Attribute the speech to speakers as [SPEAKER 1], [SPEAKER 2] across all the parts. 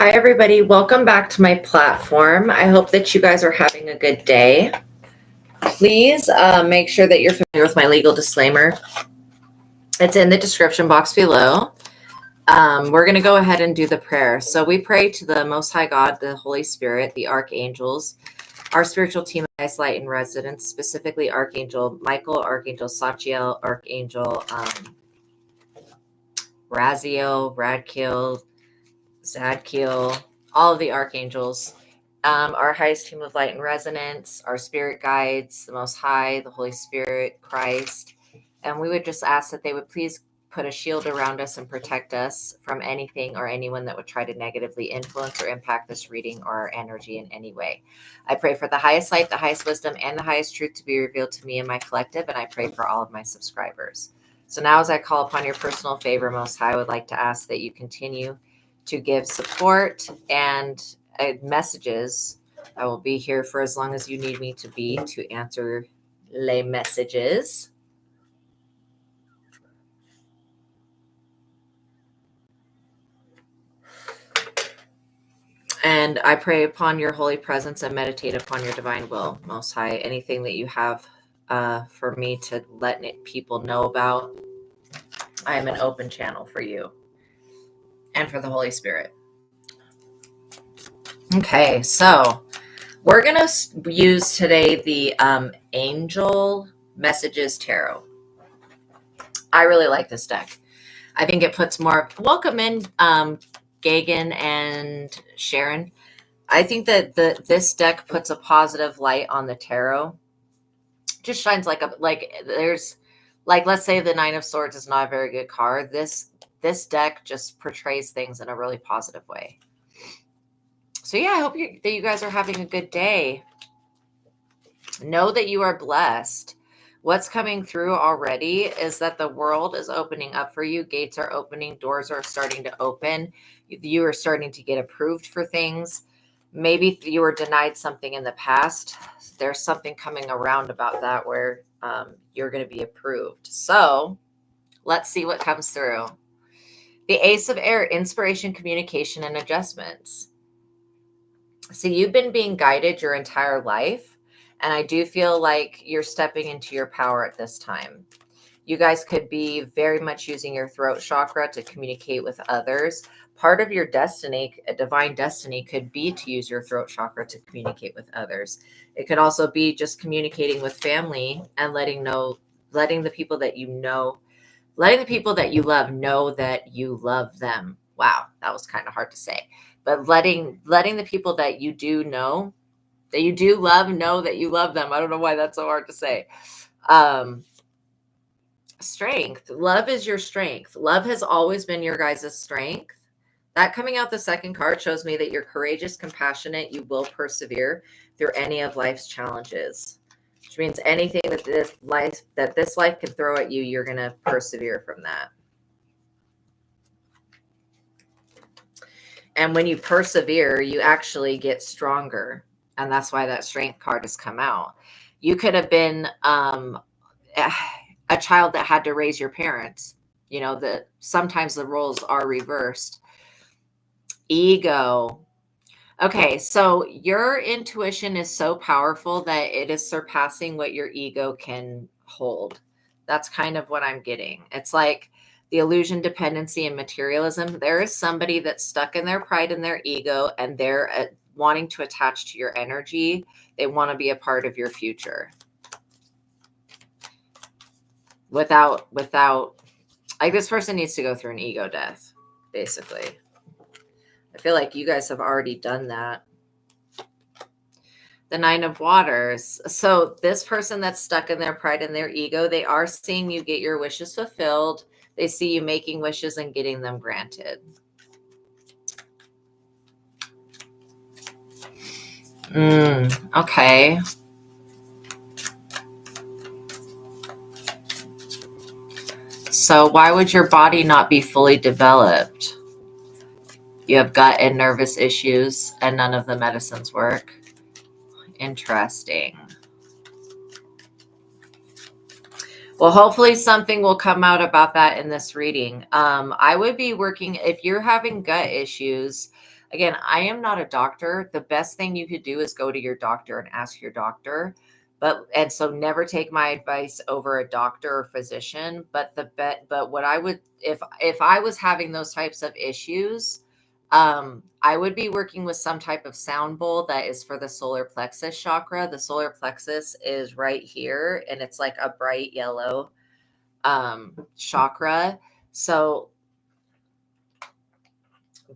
[SPEAKER 1] Hi, everybody. Welcome back to my platform. I hope that you guys are having a good day. Please make sure that you're familiar with my legal disclaimer. It's in the description box below. We're going to go ahead and do the prayer. So we pray to the Most High God, the Holy Spirit, the archangels, our spiritual team of highest light and residents, specifically Archangel Michael, Archangel Sachiel, Archangel Raziel, Radkiel, Zadkiel, all of the archangels, our highest team of light and resonance, our spirit guides, the Most High, the Holy Spirit, Christ. And we would just ask that they would please put a shield around us and protect us from anything or anyone that would try to negatively influence or impact this reading or our energy in any way. I pray for the highest light, the highest wisdom, and the highest truth to be revealed to me and my collective, and I pray for all of my subscribers. So now as I call upon your personal favor, Most High, I would like to ask that you continue to give support and messages. I will be here for as long as you need me to be to answer les messages. And I pray upon your holy presence and meditate upon your divine will, Most High. Anything that you have for me to let people know about, I am an open channel for you and for the Holy Spirit. Okay, so we're going to use today the Angel Messages Tarot. I really like this deck. I think it puts more... Welcome in, Gagan and Sharon. I think that this deck puts a positive light on the tarot. Just shines there's let's say the Nine of Swords is not a very good card. This deck just portrays things in a really positive way. So yeah, I hope that you guys are having a good day. Know that you are blessed. What's coming through already is that the world is opening up for you. Gates are opening. Doors are starting to open. You are starting to get approved for things. Maybe you were denied something in the past. There's something coming around about that where you're going to be approved. So let's see what comes through. The Ace of Air, inspiration, communication, and adjustments. So you've been being guided your entire life. And I do feel like you're stepping into your power at this time. You guys could be very much using your throat chakra to communicate with others. Part of your destiny, a divine destiny, could be to use your throat chakra to communicate with others. It could also be just communicating with family and letting the people that you know, letting the people that you love know that you love them. Wow, that was kind of hard to say. But letting the people that you do know, that you do love, know that you love them. I don't know why that's so hard to say. Strength. Love is your strength. Love has always been your guys' strength. That coming out the second card shows me that you're courageous, compassionate. You will persevere through any of life's challenges, which means anything that this life can throw at you, you're going to persevere from that. And when you persevere, you actually get stronger. And that's why that strength card has come out. You could have been a child that had to raise your parents. You know, that sometimes the roles are reversed. Ego. Okay, so your intuition is so powerful that it is surpassing what your ego can hold. That's kind of what I'm getting. It's like the illusion, dependency, and materialism. There is somebody that's stuck in their pride and their ego, and they're wanting to attach to your energy. They want to be a part of your future. Without, like, this person needs to go through an ego death, basically. I feel like you guys have already done that. The Nine of Waters. So this person that's stuck in their pride and their ego, they are seeing you get your wishes fulfilled. They see you making wishes and getting them granted. Okay. So why would your body not be fully developed? You have gut and nervous issues and none of the medicines work. Interesting. Well, hopefully something will come out about that in this reading. I would be working, if you're having gut issues, Again, I am not a doctor. The best thing you could do is go to your doctor and ask your doctor. And so never take my advice over a doctor or physician. But what I would, if I was having those types of issues, I would be working with some type of sound bowl that is for the solar plexus chakra. The solar plexus is right here, and it's like a bright yellow chakra. So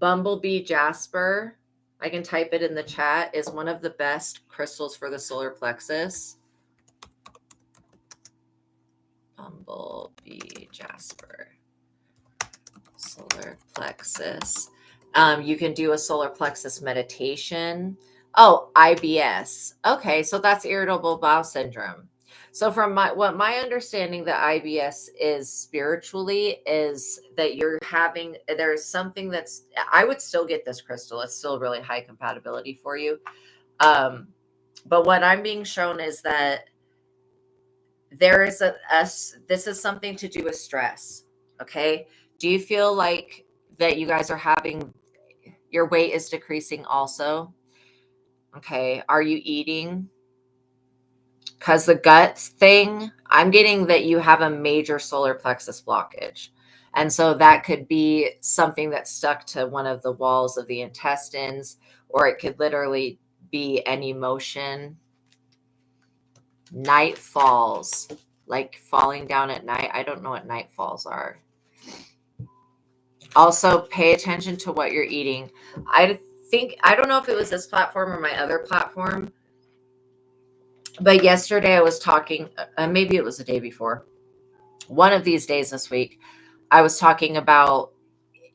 [SPEAKER 1] Bumblebee Jasper, I can type it in the chat, is one of the best crystals for the solar plexus. Bumblebee Jasper, solar plexus. You can do a solar plexus meditation. Oh, IBS. Okay, so that's irritable bowel syndrome. So from my understanding, the IBS is spiritually is that there's something that's, I would still get this crystal. It's still really high compatibility for you. But what I'm being shown is that there is this is something to do with stress. Okay. Do you feel like that you guys are having, your weight is decreasing also? Okay. Are you eating? Because the gut thing, I'm getting that you have a major solar plexus blockage. And so that could be something that's stuck to one of the walls of the intestines, or it could literally be an emotion. Night falls, like falling down at night. I don't know what night falls are. Also, pay attention to what you're eating. I don't know if it was this platform or my other platform, but yesterday I was talking, maybe it was the day before, one of these days this week, I was talking about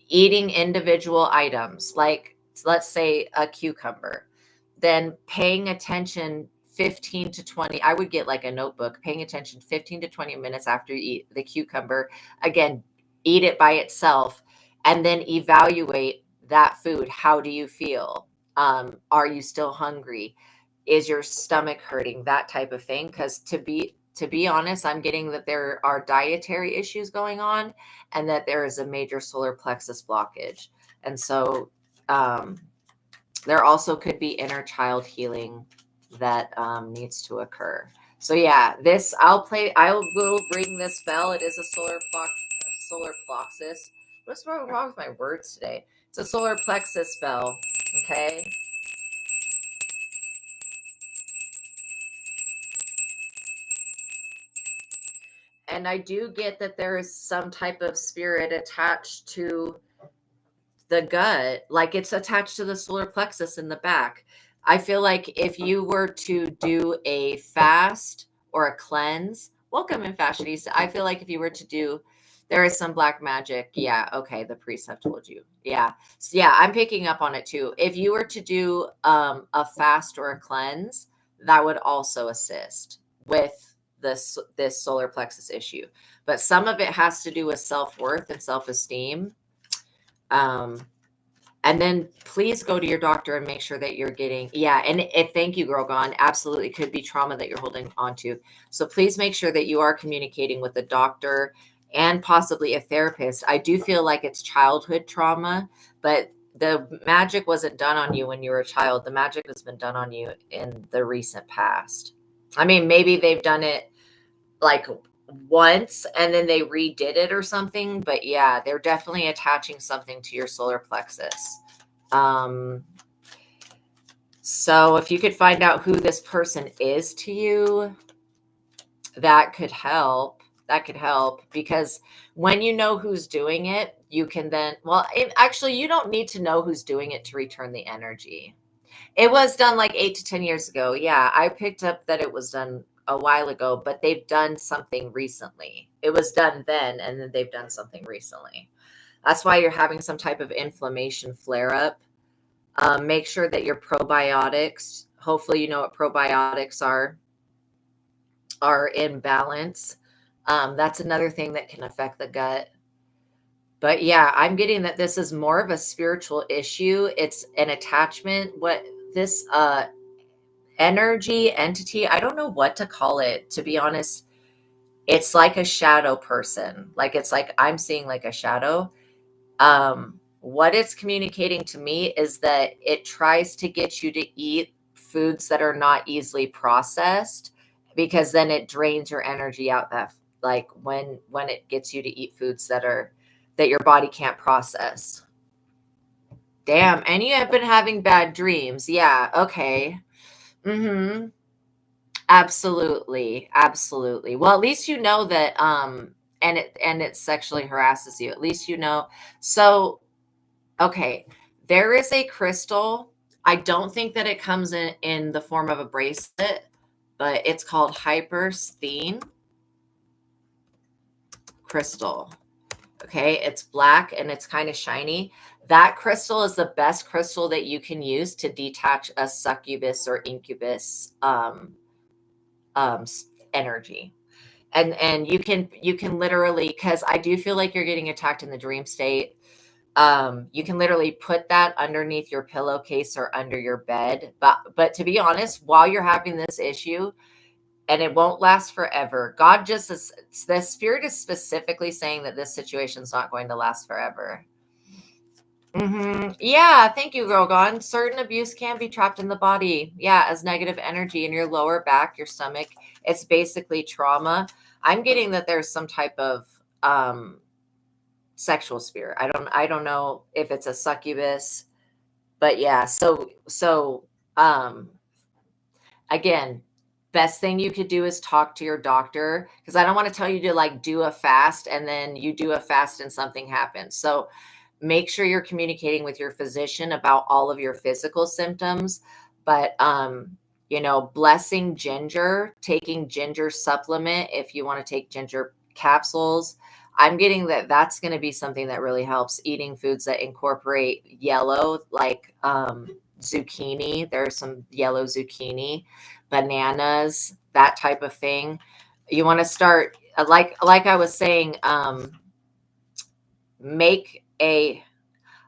[SPEAKER 1] eating individual items, like let's say a cucumber, then paying attention 15 to 20. I would get like a notebook, paying attention 15 to 20 minutes after you eat the cucumber. Again, eat it by itself and then evaluate that food. How do you feel? Are you still hungry? Is your stomach hurting? That type of thing. Because to be honest, I'm getting that there are dietary issues going on and that there is a major solar plexus blockage. And so there also could be inner child healing that needs to occur. So yeah, I will ring this bell. It is a solar plexus. What's wrong with my words today? It's a solar plexus bell. Okay. And I do get that there is some type of spirit attached to the gut, like it's attached to the solar plexus in the back. I feel like if you were to do a fast or a cleanse, welcome in fashionista. I feel like if you were to do, there is some black magic. Yeah. Okay. The priest have told you. Yeah. So yeah, I'm picking up on it too. If you were to do a fast or a cleanse, that would also assist with this solar plexus issue. But some of it has to do with self-worth and self-esteem. And then please go to your doctor and make sure that you're getting, thank you, Girl Gone. Absolutely could be trauma that you're holding on to. So please make sure that you are communicating with a doctor and possibly a therapist. I do feel like it's childhood trauma, but the magic wasn't done on you when you were a child. The magic has been done on you in the recent past. I mean, maybe they've done it like once and then they redid it or something, but yeah, they're definitely attaching something to your solar plexus. So if you could find out who this person is to you, that could help. Because when you know who's doing it, you can then, actually you don't need to know who's doing it to return the energy. It was done like 8 to 10 years ago. Yeah, I picked up that it was done a while ago, but they've done something recently. It was done then, and then they've done something recently. That's why you're having some type of inflammation flare up. Make sure that your probiotics, hopefully you know what probiotics are in balance. That's another thing that can affect the gut. But yeah, I'm getting that this is more of a spiritual issue. It's an attachment. What this energy entity, I don't know what to call it, to be honest. It's like a shadow person. Like it's like I'm seeing like a shadow. what it's communicating to me is that it tries to get you to eat foods that are not easily processed, because then it drains your energy out, that like when it gets you to eat foods that your body can't process. Damn, and you have been having bad dreams. Yeah, okay. Mhm. Absolutely. Absolutely. Well, at least you know that and it sexually harasses you. At least you know. So, okay, there is a crystal. I don't think that it comes in the form of a bracelet, but it's called hypersthene crystal. Okay, it's black and it's kind of shiny. That crystal is the best crystal that you can use to detach a succubus or incubus energy. And you can literally, because I do feel like you're getting attacked in the dream state. You can literally put that underneath your pillowcase or under your bed. But to be honest, while you're having this issue, and it won't last forever, God just is, the spirit is specifically saying that this situation is not going to last forever. Yeah, thank you, Rogon. Certain abuse can be trapped in the body. Yeah, as negative energy in your lower back, your stomach. It's basically trauma. I'm getting that there's some type of sexual spirit. I don't know if it's a succubus, but yeah. So um again, best thing you could do is talk to your doctor, because I don't want to tell you to like do a fast and then you do a fast and something happens. So make sure you're communicating with your physician about all of your physical symptoms. But blessing ginger, taking ginger supplement, if you want to take ginger capsules, I'm getting that that's going to be something that really helps. Eating foods that incorporate yellow, like zucchini. There's some yellow zucchini, bananas, that type of thing. You want to start, like I was saying, make a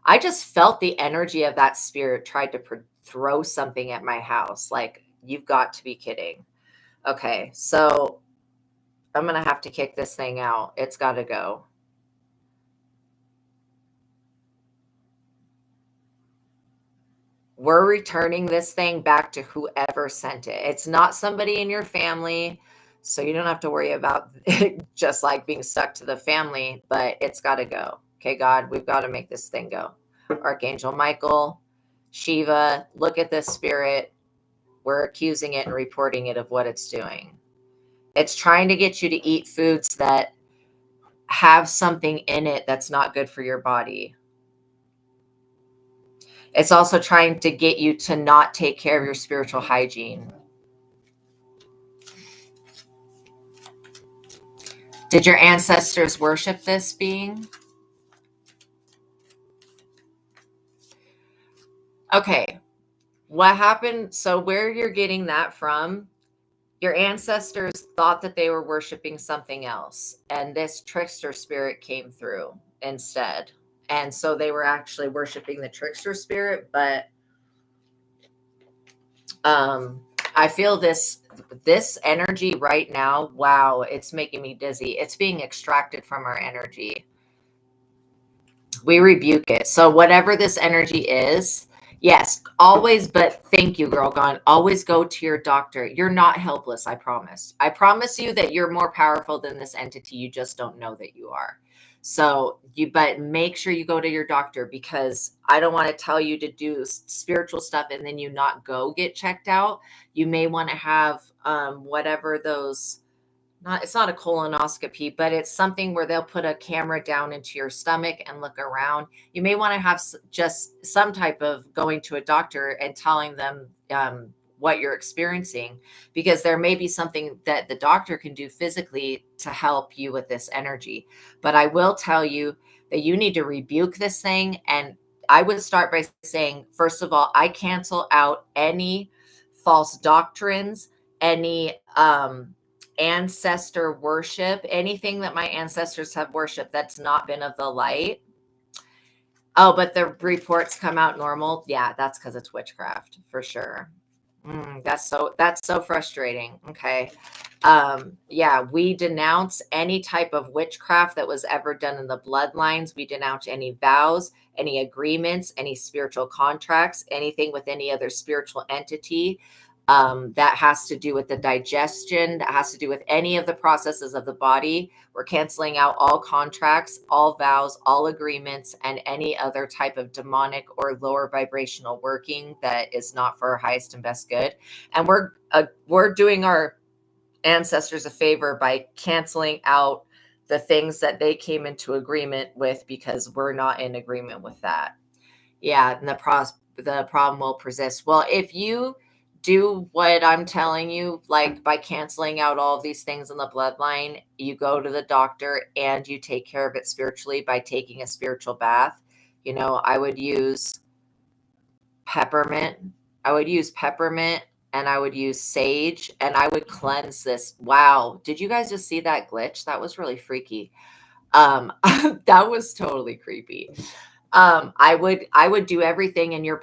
[SPEAKER 1] I just felt the energy of that spirit tried to throw something at my house. Like, you've got to be kidding. Okay, so I'm going to have to kick this thing out. It's got to go. We're returning this thing back to whoever sent it. It's not somebody in your family, so you don't have to worry about it just like being stuck to the family, but it's got to go. Okay, God, we've got to make this thing go. Archangel Michael, Shiva, look at this spirit. We're accusing it and reporting it of what it's doing. It's trying to get you to eat foods that have something in it that's not good for your body. It's also trying to get you to not take care of your spiritual hygiene. Did your ancestors worship this being? Okay. What happened? So where you're getting that from, your ancestors thought that they were worshiping something else, and this trickster spirit came through instead. And so they were actually worshiping the trickster spirit, but I feel this energy right now. Wow, it's making me dizzy. It's being extracted from our energy. We rebuke it. So whatever this energy is, yes, always, but thank you, girl gone. Always go to your doctor. You're not helpless, I promise. I promise you that you're more powerful than this entity. You just don't know that you are. So but make sure you go to your doctor, because I don't want to tell you to do spiritual stuff and then you not go get checked out. You may want to have whatever those, it's not a colonoscopy, but it's something where they'll put a camera down into your stomach and look around. You may want to have just some type of going to a doctor and telling them what you're experiencing, because there may be something that the doctor can do physically to help you with this energy. But I will tell you that you need to rebuke this thing. And I would start by saying, first of all, I cancel out any false doctrines, any ancestor worship, anything that my ancestors have worshiped that's not been of the light. Oh, but the reports come out normal. Yeah, that's because it's witchcraft for sure. That's so frustrating. Okay. Yeah, we denounce any type of witchcraft that was ever done in the bloodlines. We denounce any vows, any agreements, any spiritual contracts, anything with any other spiritual entity that has to do with the digestion, that has to do with any of the processes of the body. We're canceling out all contracts, all vows, all agreements, and any other type of demonic or lower vibrational working that is not for our highest and best good. And we're doing our ancestors a favor by canceling out the things that they came into agreement with, because we're not in agreement with that. Yeah, and the problem will persist. Well, if you do what I'm telling you, like by canceling out all of these things in the bloodline, you go to the doctor and you take care of it spiritually by taking a spiritual bath. I would use peppermint. I would use peppermint and I would use sage and I would cleanse this. Wow. Did you guys just see that glitch? That was really freaky. That was totally creepy. I would do everything in your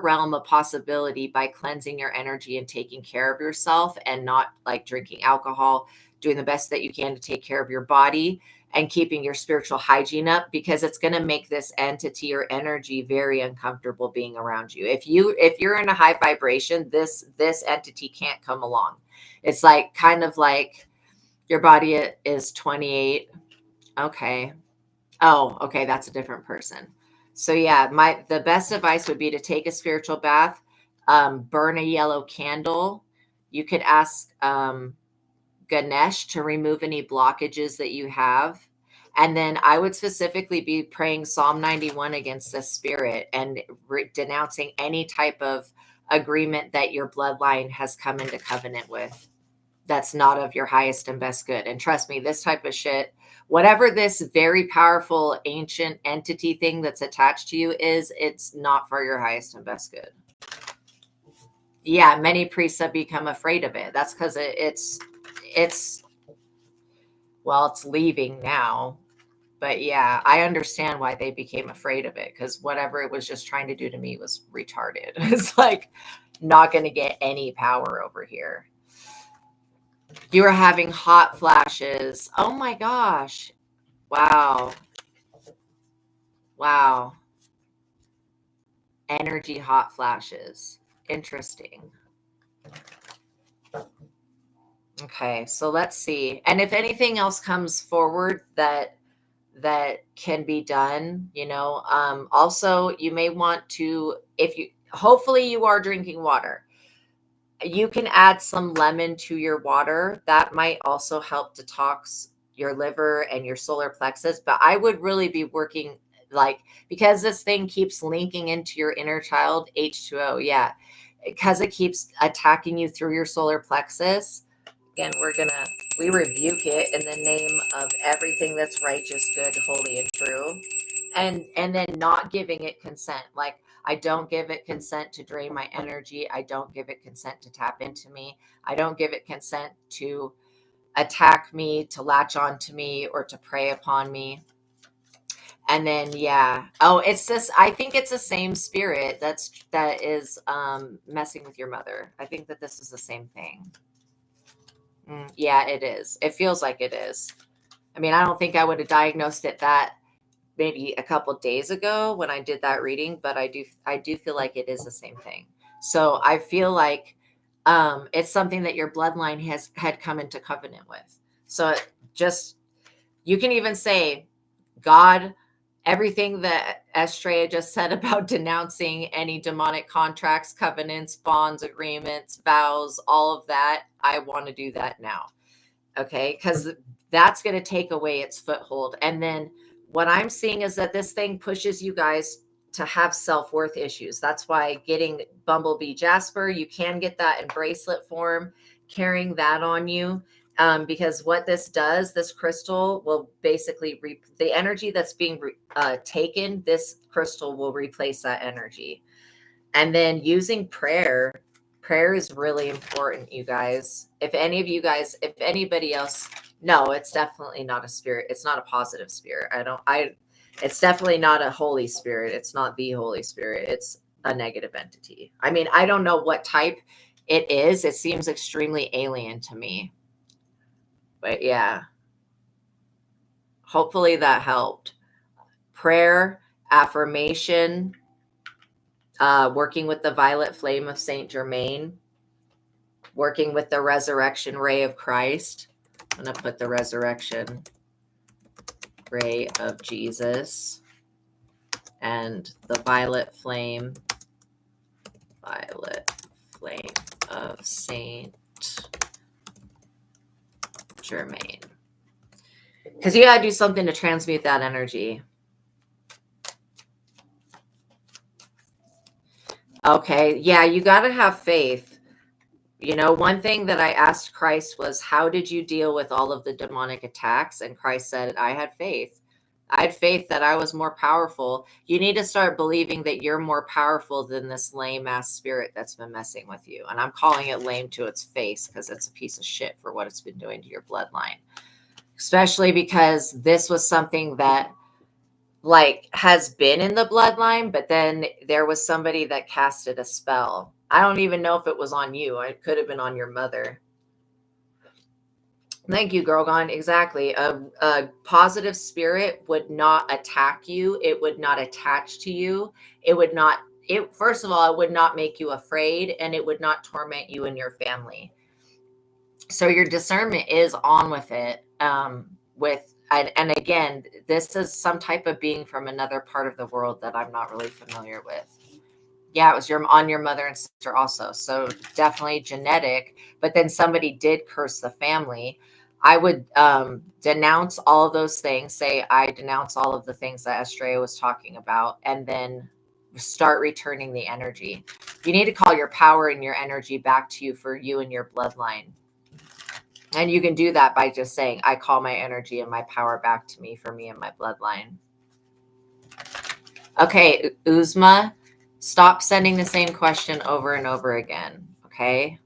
[SPEAKER 1] realm of possibility by cleansing your energy and taking care of yourself, and not like drinking alcohol, doing the best that you can to take care of your body and keeping your spiritual hygiene up, because it's going to make this entity or energy very uncomfortable being around you. If you're in a high vibration, this entity can't come along. It's like kind of like your body is 28. Okay. Oh, okay, that's a different person. So yeah, the best advice would be to take a spiritual bath, burn a yellow candle. You could ask Ganesh to remove any blockages that you have. And then I would specifically be praying Psalm 91 against this spirit and denouncing any type of agreement that your bloodline has come into covenant with that's not of your highest and best good. And trust me, this type of shit, whatever this very powerful ancient entity thing that's attached to you is, it's not for your highest and best good. Yeah, many priests have become afraid of it. That's because it's leaving now. But yeah, I understand why they became afraid of it, because whatever it was just trying to do to me was retarded. It's like not going to get any power over here. You are having hot flashes. Oh my gosh. Wow. Wow. Energy hot flashes. Interesting. Okay, so let's see. And if anything else comes forward that can be done, also you may want to, hopefully you are drinking water. You can add some lemon to your water. That might also help detox your liver and your solar plexus. But I would really be working because this thing keeps linking into your inner child, H2O. Yeah. Because it keeps attacking you through your solar plexus. Again, we rebuke it in the name of everything that's righteous, good, holy, and true. And then not giving it consent. Like, I don't give it consent to drain my energy. I don't give it consent to tap into me. I don't give it consent to attack me, to latch on to me, or to prey upon me. And then, yeah. Oh, it's this. I think it's the same spirit that is messing with your mother. I think that this is the same thing. Yeah, it is. It feels like it is. I mean, I don't think I would have diagnosed it that maybe a couple days ago when I did that reading, but I do feel like it is the same thing. So I feel like it's something that your bloodline had come into covenant with. So you can even say, God, everything that Astraea just said about denouncing any demonic contracts, covenants, bonds, agreements, vows, all of that, I want to do that now. Okay, because that's going to take away its foothold. And then what I'm seeing is that this thing pushes you guys to have self-worth issues. That's why getting Bumblebee Jasper, you can get that in bracelet form, carrying that on you. Because what this does, this crystal will basically the energy that's being taken, this crystal will replace that energy. And then using prayer is really important, you guys. If anybody else, no, it's definitely not a spirit. It's not a positive spirit. It's definitely not a Holy Spirit. It's not the Holy Spirit. It's a negative entity. I mean, I don't know what type it is. It seems extremely alien to me. But yeah, hopefully that helped. Prayer, affirmation, working with the violet flame of Saint Germain, working with the resurrection ray of Christ. I'm going to put the resurrection ray of Jesus and the violet flame of Saint Germain. Because you got to do something to transmute that energy. Okay, yeah, you got to have faith. You know, one thing that I asked Christ was, how did you deal with all of the demonic attacks? And Christ said, I had faith. I had faith that I was more powerful. You need to start believing that you're more powerful than this lame ass spirit that's been messing with you. And I'm calling it lame to its face because it's a piece of shit for what it's been doing to your bloodline. Especially because this was something that like has been in the bloodline, but then there was somebody that casted a spell. I don't even know if it was on you. It could have been on your mother. Thank you, Girl Gone. Exactly. A positive spirit would not attack you. It would not attach to you. It would not, first of all, it would not make you afraid, and it would not torment you and your family. So your discernment is on with it. And again, this is some type of being from another part of the world that I'm not really familiar with. Yeah, it was on your mother and sister also. So definitely genetic, but then somebody did curse the family. I would denounce all of those things, say, I denounce all of the things that Astraea was talking about, and then start returning the energy. You need to call your power and your energy back to you for you and your bloodline. And you can do that by just saying, I call my energy and my power back to me for me and my bloodline. Okay, Uzma, stop sending the same question over and over again, okay?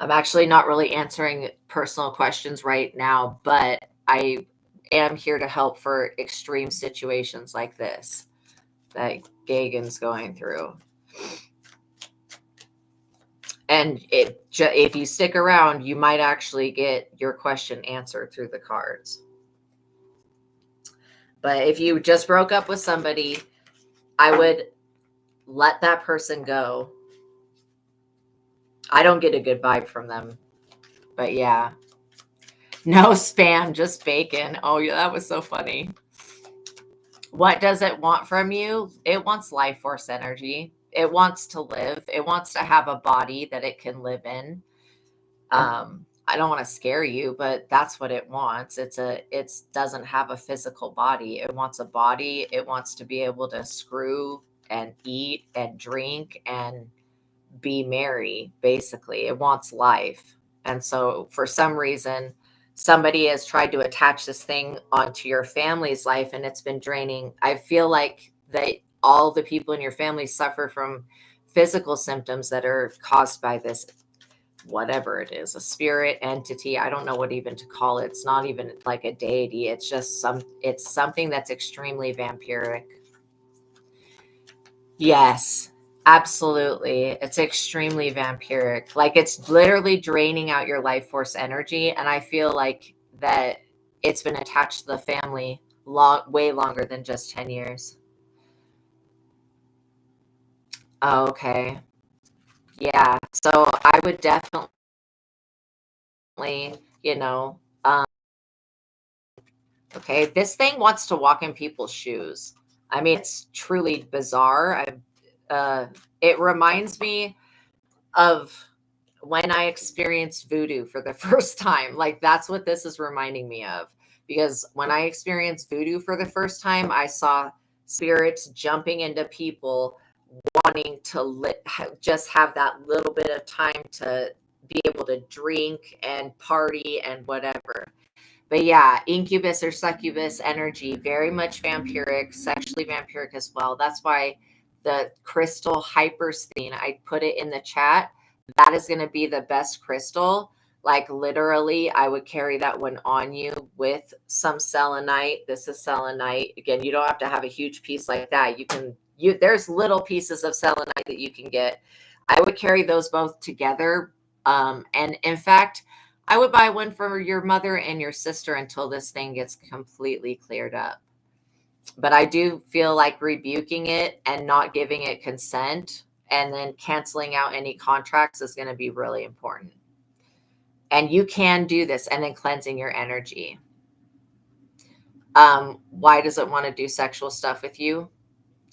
[SPEAKER 1] I'm actually not really answering personal questions right now, but I am here to help for extreme situations like this that Gagan's going through. And if you stick around, you might actually get your question answered through the cards. But if you just broke up with somebody, I would let that person go. I don't get a good vibe from them. But yeah. No spam, just bacon. Oh, yeah, that was so funny. What does it want from you? It wants life force energy. It wants to live. It wants to have a body that it can live in. I don't want to scare you, but that's what it wants. It doesn't have a physical body. It wants a body. It wants to be able to screw and eat and drink and be merry, basically. It wants life. And so for some reason, somebody has tried to attach this thing onto your family's life, and it's been draining. I feel like that all the people in your family suffer from physical symptoms that are caused by this, whatever it is, a spirit entity. I don't know what even to call it. It's not even like a deity. It's just it's something that's extremely vampiric. Yes, absolutely. It's extremely vampiric. Like it's literally draining out your life force energy. And I feel like that it's been attached to the family way longer than just 10 years. Oh, okay. Yeah. So I would definitely, okay, this thing wants to walk in people's shoes. I mean, it's truly bizarre. It reminds me of when I experienced voodoo for the first time. Like that's what this is reminding me of. Because when I experienced voodoo for the first time, I saw spirits jumping into people wanting to just have that little bit of time to be able to drink and party and whatever. But yeah, incubus or succubus energy, very much vampiric, sexually vampiric as well. That's why the crystal hypersthene, I put it in the chat. That is going to be the best crystal Like literally, I would carry that one on you with some selenite. This is selenite. Again, you don't have to have a huge piece like that. There's little pieces of selenite that you can get. I would carry those both together. And in fact, I would buy one for your mother and your sister until this thing gets completely cleared up. But I do feel like rebuking it and not giving it consent and then canceling out any contracts is going to be really important. And you can do this, and then cleansing your energy. Why does it want to do sexual stuff with you?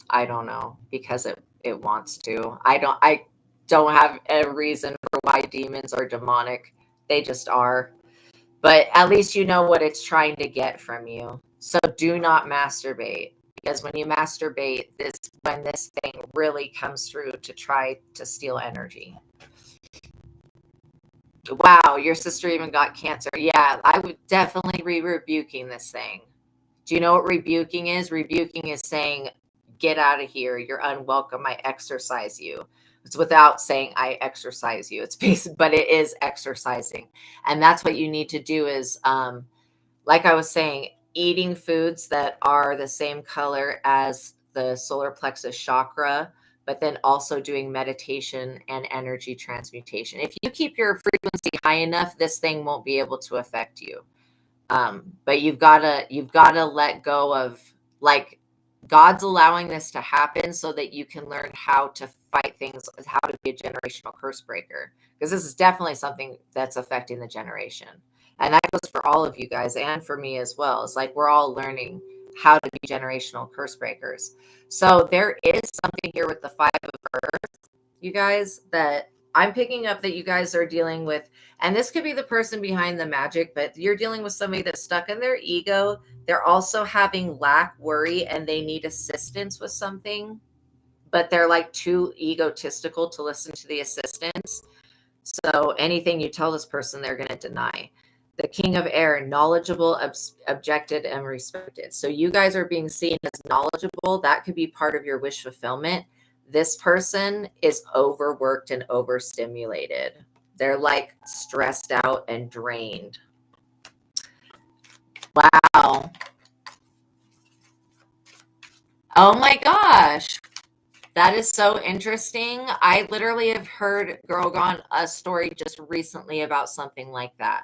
[SPEAKER 1] I don't know, because it wants to. I don't have a reason for why demons are demonic. They just are. But at least you know what it's trying to get from you. So do not masturbate, because when you masturbate, this when this thing really comes through to try to steal energy. Wow, your sister even got cancer. Yeah, I would definitely be rebuking this thing. Do you know what rebuking is? Rebuking is saying, get out of here. You're unwelcome. I exorcise you. It's without saying I exorcise you. It's basic, but it is exorcising. And that's what you need to do is, like I was saying, eating foods that are the same color as the solar plexus chakra, but then also doing meditation and energy transmutation. If you keep your frequency high enough, this thing won't be able to affect you. But you've gotta let go of, like, God's allowing this to happen so that you can learn how to fight things, how to be a generational curse breaker, because this is definitely something that's affecting the generation. And that goes for all of you guys and for me as well. It's like we're all learning how to be generational curse breakers. So there is something here with the 5 of Earth, you guys, that I'm picking up that you guys are dealing with. And this could be the person behind the magic, but you're dealing with somebody that's stuck in their ego. They're also having lack, worry, and they need assistance with something, but they're like too egotistical to listen to the assistance. So anything you tell this person, they're going to deny. The King of Air, knowledgeable, objected, and respected. So you guys are being seen as knowledgeable. That could be part of your wish fulfillment. This person is overworked and overstimulated. They're like stressed out and drained. Wow. Oh my gosh. That is so interesting. I literally have heard, Girl Gone, a story just recently about something like that.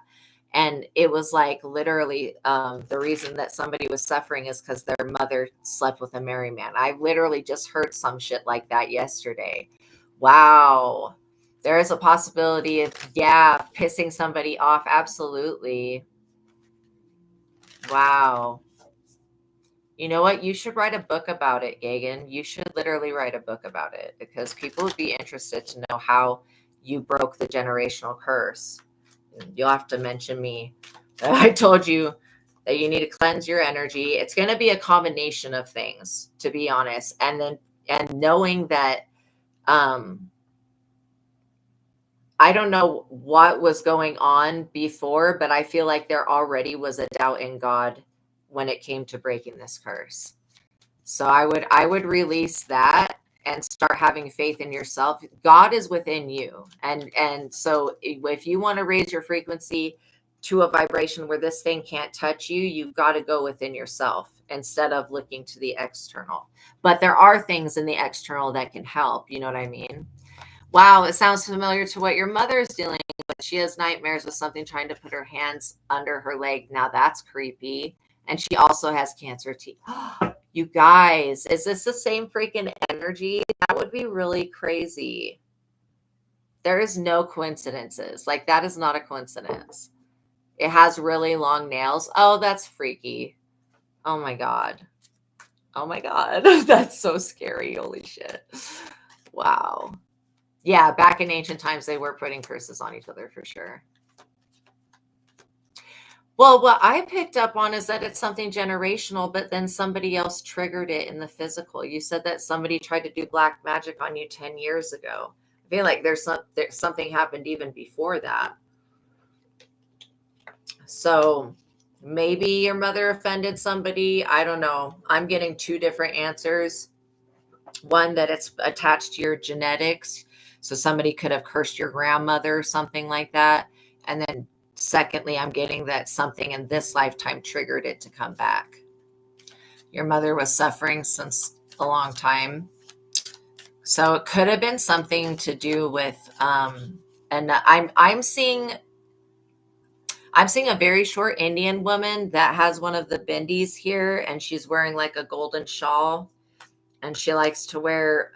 [SPEAKER 1] And it was like literally the reason that somebody was suffering is because their mother slept with a married man. I literally just heard some shit like that yesterday. Wow. There is a possibility of, yeah, pissing somebody off. Absolutely. Wow. You know what? You should write a book about it, Gagan. You should literally write a book about it, because people would be interested to know how you broke the generational curse. You'll have to mention me. I told you that you need to cleanse your energy. It's going to be a combination of things, to be honest. And knowing that, I don't know what was going on before, but I feel like there already was a doubt in God when it came to breaking this curse. So I would release that and start having faith in yourself. God is within you. And so if you want to raise your frequency to a vibration where this thing can't touch you, you've got to go within yourself instead of looking to the external. But there are things in the external that can help. You know what I mean? Wow, it sounds familiar to what your mother's dealing with. She has nightmares with something trying to put her hands under her leg. Now that's creepy. And she also has cancer teeth. You guys, is this the same freaking energy? That would be really crazy. There is no coincidences. Like, that is not a coincidence. It has really long nails. Oh, that's freaky. Oh my God. Oh my God. That's so scary. Holy shit. Wow. Yeah, back in ancient times, they were putting curses on each other for sure. Well, what I picked up on is that it's something generational, but then somebody else triggered it in the physical. You said that somebody tried to do black magic on you 10 years ago. I feel like there's something happened even before that. So maybe your mother offended somebody. I don't know. I'm getting 2 different answers. One, that it's attached to your genetics. So somebody could have cursed your grandmother or something like that. And then secondly, I'm getting that something in this lifetime triggered it to come back. Your mother was suffering since a long time. So it could have been something to do with, and I'm seeing a very short Indian woman that has one of the bindis here, and she's wearing like a golden shawl, and she likes to wear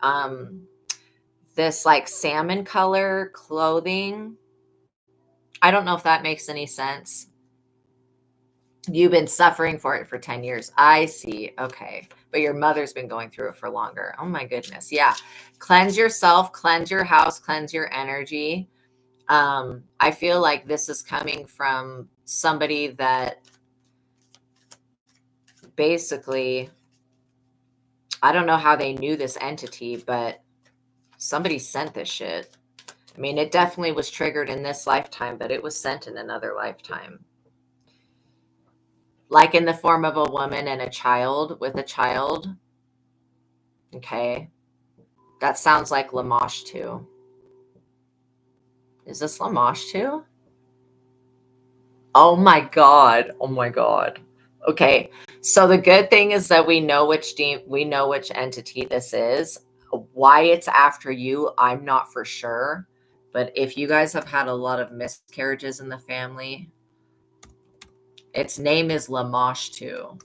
[SPEAKER 1] this like salmon color clothing. I don't know if that makes any sense. You've been suffering for it for 10 years. I see. Okay. But your mother's been going through it for longer. Oh my goodness. Yeah. Cleanse yourself, cleanse your house, cleanse your energy. I feel like this is coming from somebody that basically, I don't know how they knew this entity, but somebody sent this shit. I mean, it definitely was triggered in this lifetime, but it was sent in another lifetime. Like in the form of a woman and a child with a child. Okay. That sounds like Lamash too. Is this Lamash too? Oh my God. Oh my God. Okay. So the good thing is that we know which entity this is. Why it's after you, I'm not for sure. But if you guys have had a lot of miscarriages in the family, its name is Lamash too.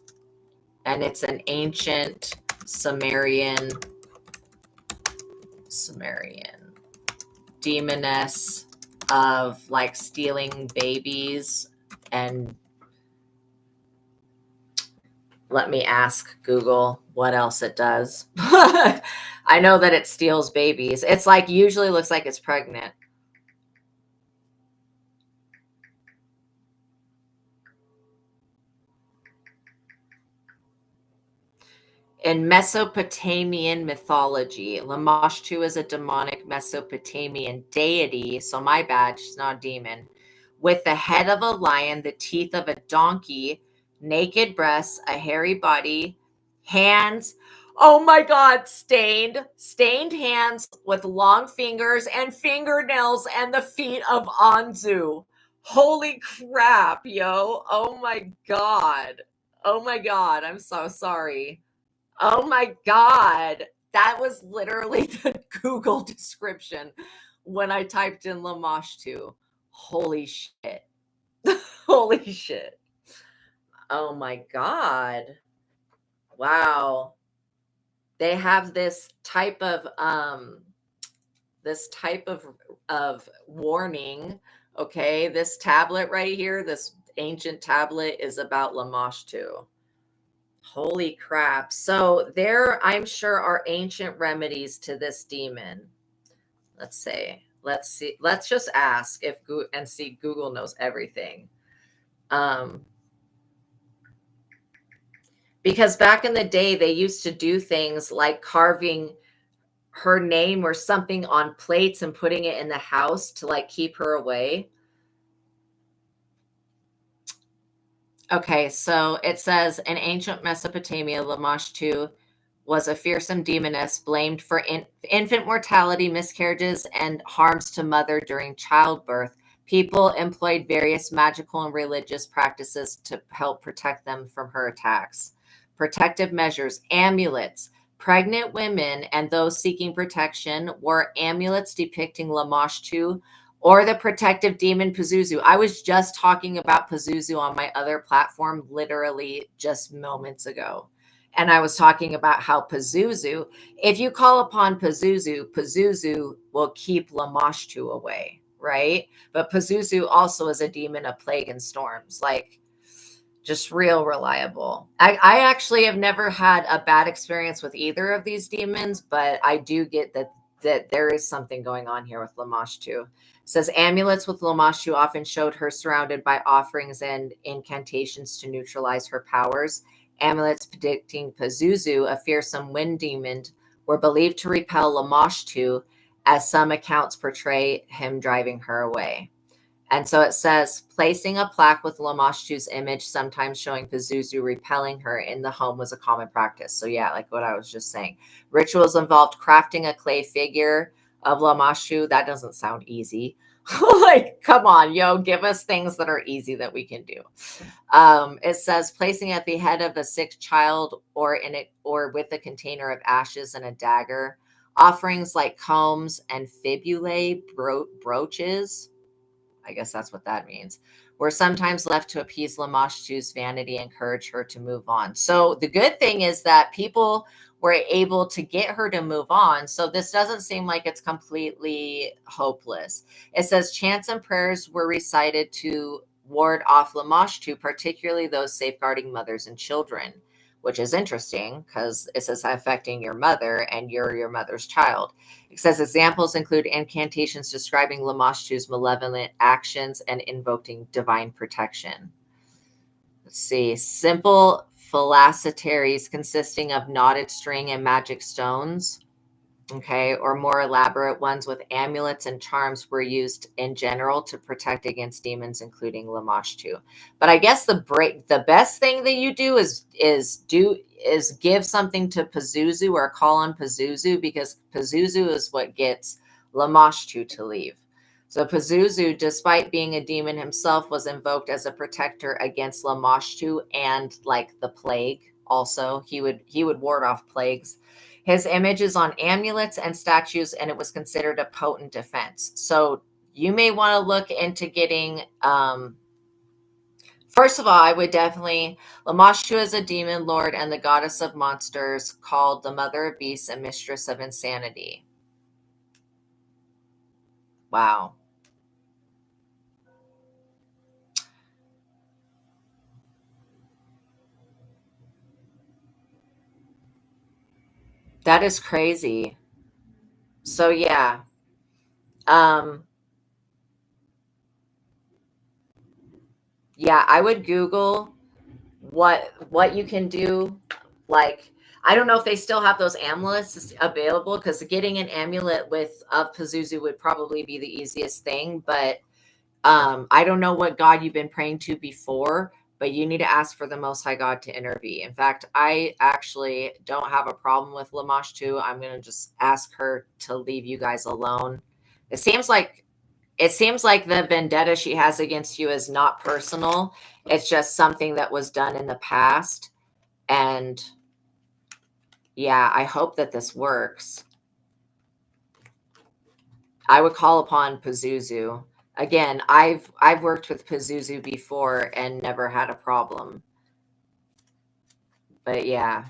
[SPEAKER 1] And it's an ancient Sumerian demoness of like stealing babies. And let me ask Google what else it does. I know that it steals babies. It's like usually looks like it's pregnant. In Mesopotamian mythology, Lamashtu is a demonic Mesopotamian deity. So my bad, she's not a demon. With the head of a lion, the teeth of a donkey, naked breasts, a hairy body, hands. Oh my God, stained hands with long fingers and fingernails and the feet of Anzu. Holy crap, yo. Oh my God. Oh my God. I'm so sorry. Oh my God. That was literally the Google description when I typed in Lamashtu. Holy shit. Holy shit. Oh my God. Wow. They have this type of warning. Okay, this tablet right here, this ancient tablet is about Lamashtu. Holy crap. So there, I'm sure, are ancient remedies to this demon. Let's see. Let's just ask if and see Google knows everything. Because back in the day, they used to do things like carving her name or something on plates and putting it in the house to like keep her away. Okay, so it says in ancient Mesopotamia, Lamashtu was a fearsome demoness blamed for infant mortality, miscarriages, and harms to mother during childbirth. People employed various magical and religious practices to help protect them from her attacks. Protective measures, amulets. Pregnant women and those seeking protection wore amulets depicting Lamashtu or the protective demon Pazuzu. I was just talking about Pazuzu on my other platform literally just moments ago. And I was talking about how Pazuzu, if you call upon Pazuzu, Pazuzu will keep Lamashtu away, right? But Pazuzu also is a demon of plague and storms, like just real reliable. I actually have never had a bad experience with either of these demons, but I do get that there is something going on here with Lamashtu. It says amulets with Lamashtu often showed her surrounded by offerings and incantations to neutralize her powers. Amulets predicting Pazuzu, a fearsome wind demon, were believed to repel Lamashtu, as some accounts portray him driving her away. And so it says, placing a plaque with Lamashtu's image, sometimes showing Pazuzu repelling her in the home, was a common practice. So yeah, like what I was just saying. Rituals involved crafting a clay figure of Lamashtu. That doesn't sound easy. Like, come on, yo, give us things that are easy that we can do. It says placing at the head of a sick child or in it or with a container of ashes and a dagger. Offerings like combs and fibulae brooches, I guess that's what that means, were sometimes left to appease Lamashtu's vanity and encourage her to move on. So the good thing is that people were able to get her to move on. So this doesn't seem like it's completely hopeless. It says chants and prayers were recited to ward off Lamashtu, particularly those safeguarding mothers and children, which is interesting because it says affecting your mother and you're your mother's child. It says examples include incantations describing Lamashtu's malevolent actions and invoking divine protection. Let's see. Simple phylacteries consisting of knotted string and magic stones, okay, or more elaborate ones with amulets and charms were used in general to protect against demons, including Lamashtu. But I guess the best thing that you do is give something to Pazuzu or call on Pazuzu, because Pazuzu is what gets Lamashtu to leave. So Pazuzu, despite being a demon himself, was invoked as a protector against Lamashtu and like the plague. Also, he would ward off plagues. His image is on amulets and statues, and it was considered a potent defense. So you may want to look into getting, first of all, I would definitely, Lamashtu is a demon lord and the goddess of monsters, called the mother of beasts and mistress of insanity. Wow. That is crazy. So yeah. Um, yeah, I would Google what you can do. Like, I don't know if they still have those amulets available, because getting an amulet with of Pazuzu would probably be the easiest thing. But I don't know what God you've been praying to before, but you need to ask for the Most High God to intervene. In fact, I actually don't have a problem with Lamashtu. I'm going to just ask her to leave you guys alone. It seems like the vendetta she has against you is not personal. It's just something that was done in the past. And yeah, I hope that this works. I would call upon Pazuzu. Again, I've worked with Pazuzu before and never had a problem. But yeah.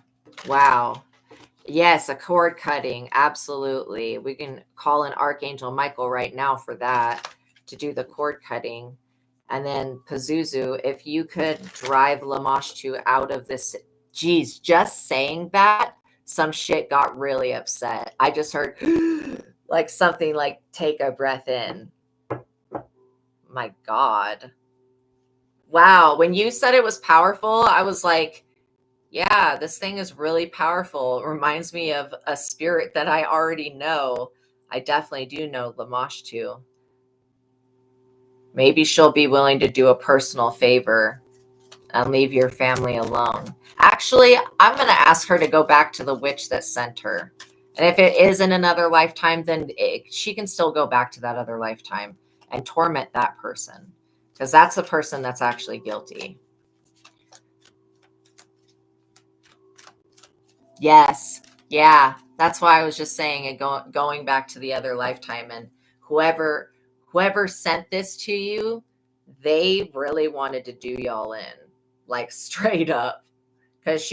[SPEAKER 1] Wow. Yes, a cord cutting. Absolutely. We can call in Archangel Michael right now for that, to do the cord cutting. And then Pazuzu, if you could drive Lamashtu out of this. Geez, just saying that, some shit got really upset. I just heard like something like take a breath in. My God. Wow. When you said it was powerful, I was like, yeah, this thing is really powerful. It reminds me of a spirit that I already know. I definitely do know Lamashtu. Maybe she'll be willing to do a personal favor and leave your family alone. Actually, I'm going to ask her to go back to the witch that sent her. And if it is in another lifetime, then she can still go back to that other lifetime and torment that person, because that's the person that's actually guilty. Yes. Yeah. That's why I was just saying it, going back to the other lifetime, and whoever sent this to you, they really wanted to do y'all in, like straight up. Because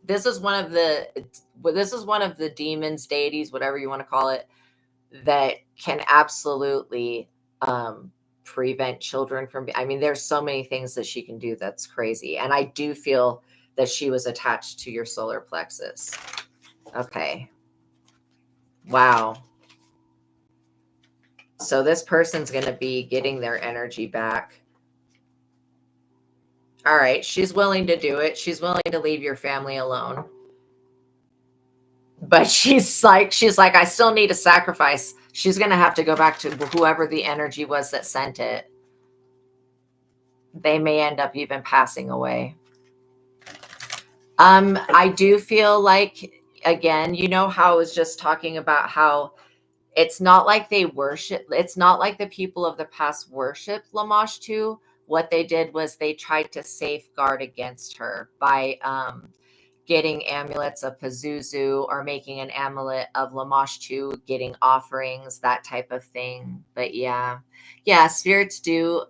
[SPEAKER 1] this is one of the demons, deities, whatever you want to call it, that can absolutely prevent children from. I mean, there's so many things that she can do that's crazy, and I do feel that she was attached to your solar plexus. Okay. Wow. So this person's going to be getting their energy back. All right. She's willing to do it. She's willing to leave your family alone. But she's like, I still need a sacrifice. She's going to have to go back to whoever the energy was that sent it. They may end up even passing away. I do feel like, again, you know how I was just talking about how It's not like they worship. It's not like the people of the past worshiped Lamashtu. What they did was they tried to safeguard against her by getting amulets of Pazuzu or making an amulet of Lamashtu, getting offerings, that type of thing. But yeah, spirits do.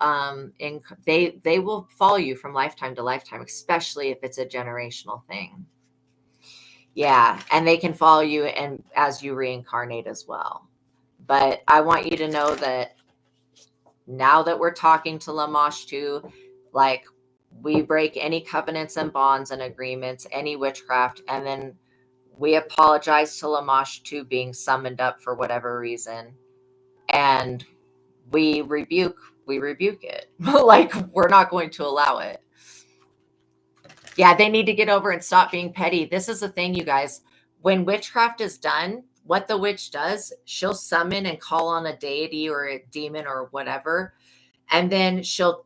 [SPEAKER 1] They will follow you from lifetime to lifetime, especially if it's a generational thing. Yeah, and they can follow you and as you reincarnate as well. But I want you to know that now that we're talking to Lamashtu, like, we break any covenants and bonds and agreements, any witchcraft, and then we apologize to Lamashtu being summoned up for whatever reason, and we rebuke it. Like, we're not going to allow it. Yeah, they need to get over and stop being petty. This is the thing, you guys. When witchcraft is done, what the witch does, she'll summon and call on a deity or a demon or whatever, and then she'll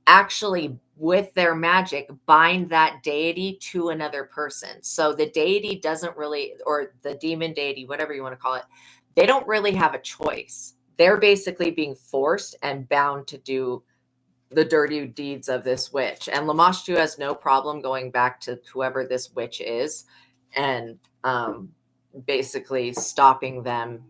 [SPEAKER 1] actually, with their magic, bind that deity to another person. So the deity doesn't really, or the demon deity, whatever you want to call it, they don't really have a choice. They're basically being forced and bound to do the dirty deeds of this witch. And Lamashtu has no problem going back to whoever this witch is and basically stopping them.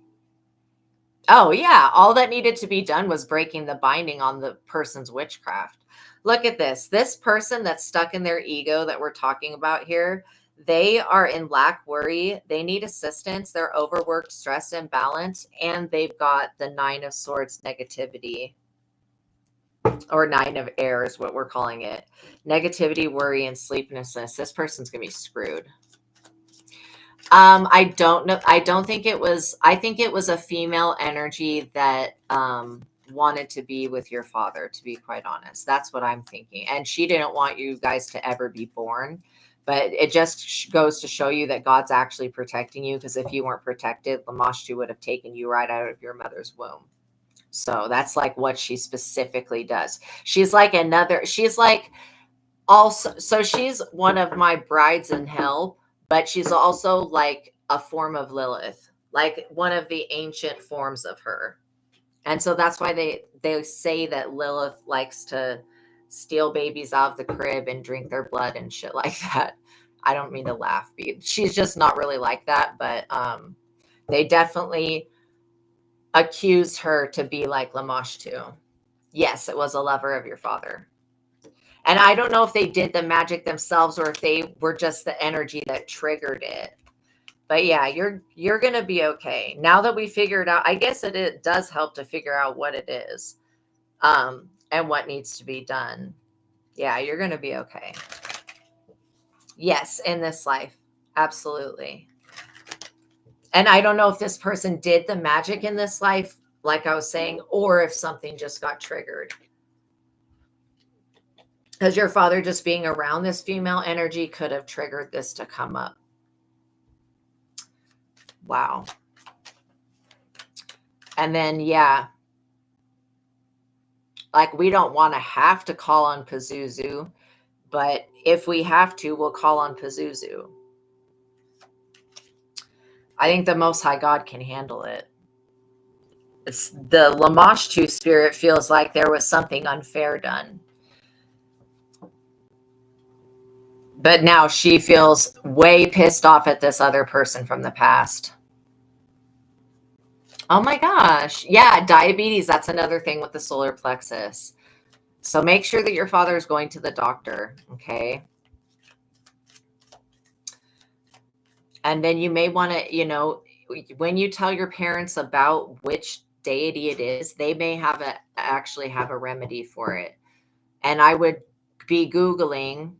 [SPEAKER 1] Oh, yeah. All that needed to be done was breaking the binding on the person's witchcraft. Look at this. This person that's stuck in their ego that we're talking about here, they are in lack, worry. They need assistance. They're overworked, stressed, imbalanced, and they've got the 9 of Swords negativity, or 9 of Air is what we're calling it. Negativity, worry, and sleeplessness. This person's going to be screwed. I don't know. I don't think it was, I think it was a female energy that wanted to be with your father, to be quite honest. That's what I'm thinking. And she didn't want you guys to ever be born. But it just goes to show you that God's actually protecting you, because if you weren't protected, Lamashtu would have taken you right out of your mother's womb. So that's like what she specifically does. She's like also, so she's one of my brides in hell, but she's also like a form of Lilith, like one of the ancient forms of her. And so that's why they say that Lilith likes to steal babies out of the crib and drink their blood and shit like that. I don't mean to laugh. She's just not really like that, but they definitely accuse her to be like Lamashtu. Yes, it was a lover of your father. And I don't know if they did the magic themselves or if they were just the energy that triggered it. But yeah, you're going to be okay. Now that we figured out, I guess it does help to figure out what it is and what needs to be done. Yeah, you're going to be okay. Yes, in this life. Absolutely. And I don't know if this person did the magic in this life, like I was saying, or if something just got triggered. Because your father just being around this female energy could have triggered this to come up. Wow. And then, yeah, like, we don't want to have to call on Pazuzu, but if we have to, we'll call on Pazuzu. I think the Most High God can handle it. It's the Lamashtu spirit feels like there was something unfair done. But now she feels way pissed off at this other person from the past. Oh my gosh. Yeah, diabetes. That's another thing with the solar plexus. So make sure that your father is going to the doctor, okay? And then you may want to, when you tell your parents about which deity it is, they may actually have a remedy for it. And I would be Googling,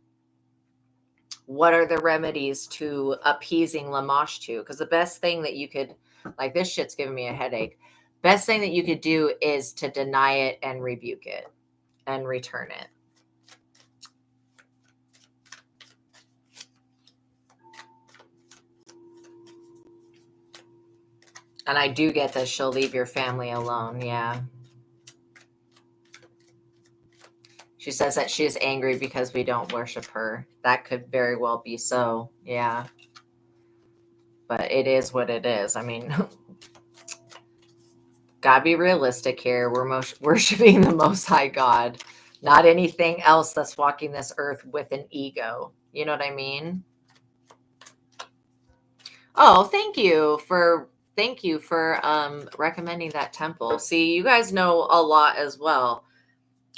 [SPEAKER 1] what are the remedies to appeasing Lamashtu? Because the best thing that you could, like, this shit's giving me a headache. Best thing that you could do is to deny it and rebuke it and return it. And I do get that she'll leave your family alone. Yeah. She says that she is angry because we don't worship her. That could very well be so. Yeah. But it is what it is. I mean, Gotta be realistic here. We're worshiping the Most High God, not anything else that's walking this earth with an ego. You know what I mean? Oh, thank you for recommending that temple. See, you guys know a lot as well.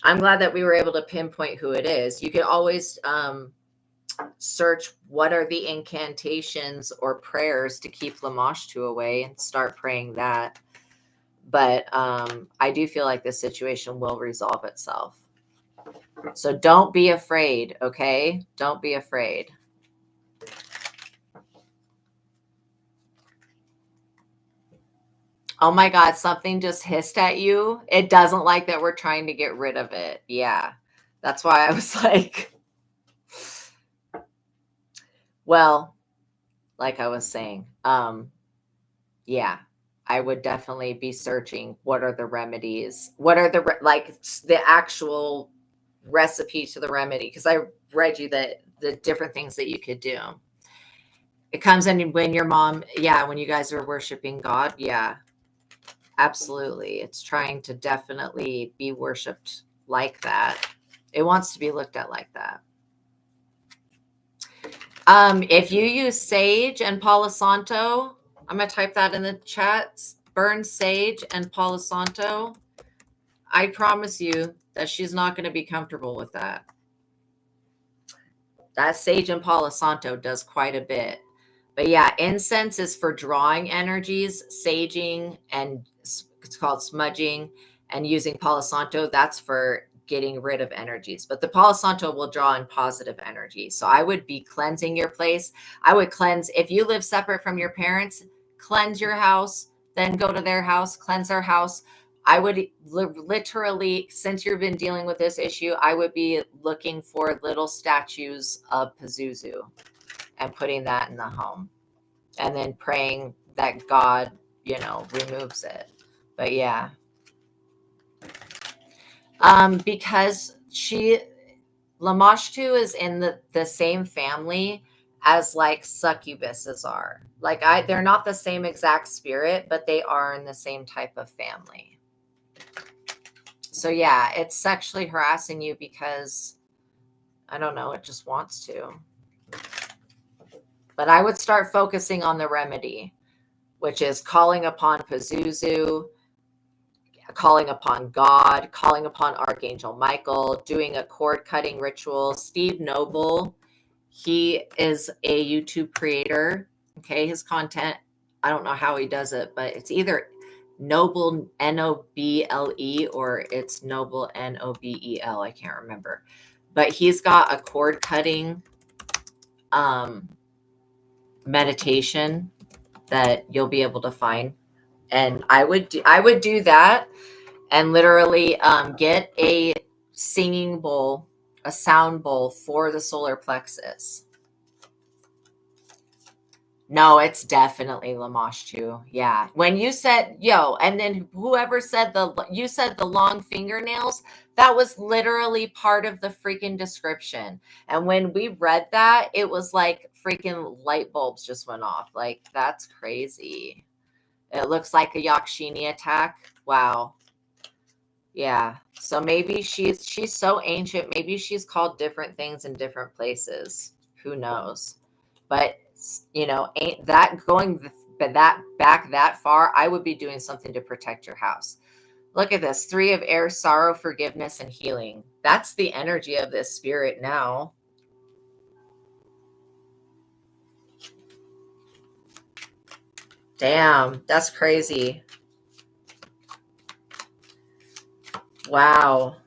[SPEAKER 1] I'm glad that we were able to pinpoint who it is. You could always search what are the incantations or prayers to keep Lamashtu away and start praying that. But I do feel like this situation will resolve itself. So don't be afraid, okay? Don't be afraid. Oh my God, something just hissed at you. It doesn't like that we're trying to get rid of it. Yeah. That's why I was like, well, like I was saying, yeah, I would definitely be searching what are the remedies, what are the actual recipe to the remedy, because I read you the different things that you could do. It comes in when your mom, when you guys are worshiping God, absolutely. It's trying to definitely be worshipped like that. It wants to be looked at like that. If you use sage and Palo Santo, I'm going to type that in the chat. Burn sage and Palo Santo. I promise you that she's not going to be comfortable with that. That sage and Palo Santo does quite a bit. But yeah, incense is for drawing energies, saging, and it's called smudging, and using Palo Santo, that's for getting rid of energies. But the Palo Santo will draw in positive energy. So I would be cleansing your place. I would cleanse, if you live separate from your parents, cleanse your house, then go to their house, cleanse their house. I would literally, since you've been dealing with this issue, I would be looking for little statues of Pazuzu and putting that in the home, and then praying that God, removes it. But yeah, because Lamashtu is in the same family as like succubuses are. Like they're not the same exact spirit, but they are in the same type of family. So yeah, it's sexually harassing you because, I don't know, it just wants to. But I would start focusing on the remedy, which is calling upon Pazuzu, calling upon God, calling upon Archangel Michael, doing a cord cutting ritual. Steve Noble, he is a YouTube creator. Okay, his content, I don't know how he does it, but it's either Noble, Noble, or it's Noble, Nobel. I can't remember. But he's got a cord cutting meditation that you'll be able to find. And I would do that, and literally get a singing bowl, a sound bowl for the solar plexus. No, it's definitely Lamashtu. Yeah. When you said, and then whoever said you said the long fingernails, that was literally part of the freaking description. And when we read that, it was like freaking light bulbs just went off. Like, that's crazy. It looks like a Yakshini attack. Wow. Yeah. So maybe she's so ancient. Maybe she's called different things in different places. Who knows? But ain't that going that back that far? I would be doing something to protect your house. Look at this. 3 of air, sorrow, forgiveness, and healing. That's the energy of this spirit now. Damn, that's crazy. Wow.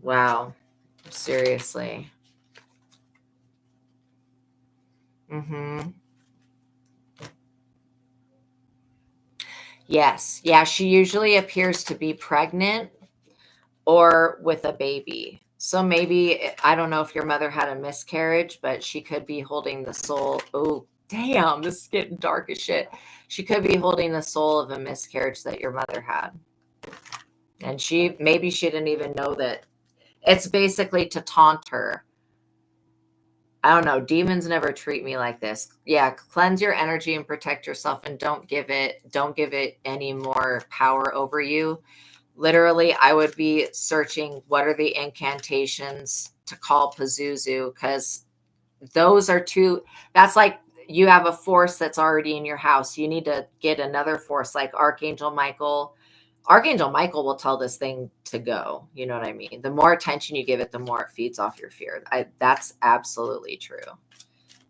[SPEAKER 1] Wow. Seriously. Mm-hmm. Yes. Yeah, she usually appears to be pregnant or with a baby. So maybe, I don't know if your mother had a miscarriage, but she could be holding the soul. Oh, damn, this is getting dark as shit. She could be holding the soul of a miscarriage that your mother had. And maybe she didn't even know that. It's basically to taunt her. I don't know. Demons never treat me like this. Yeah, cleanse your energy and protect yourself, and don't give it any more power over you. Literally, I would be searching what are the incantations to call Pazuzu, because those are two. That's like you have a force that's already in your house. You need to get another force like Archangel Michael. Archangel Michael will tell this thing to go. You know what I mean? The more attention you give it, the more it feeds off your fear. That's absolutely true.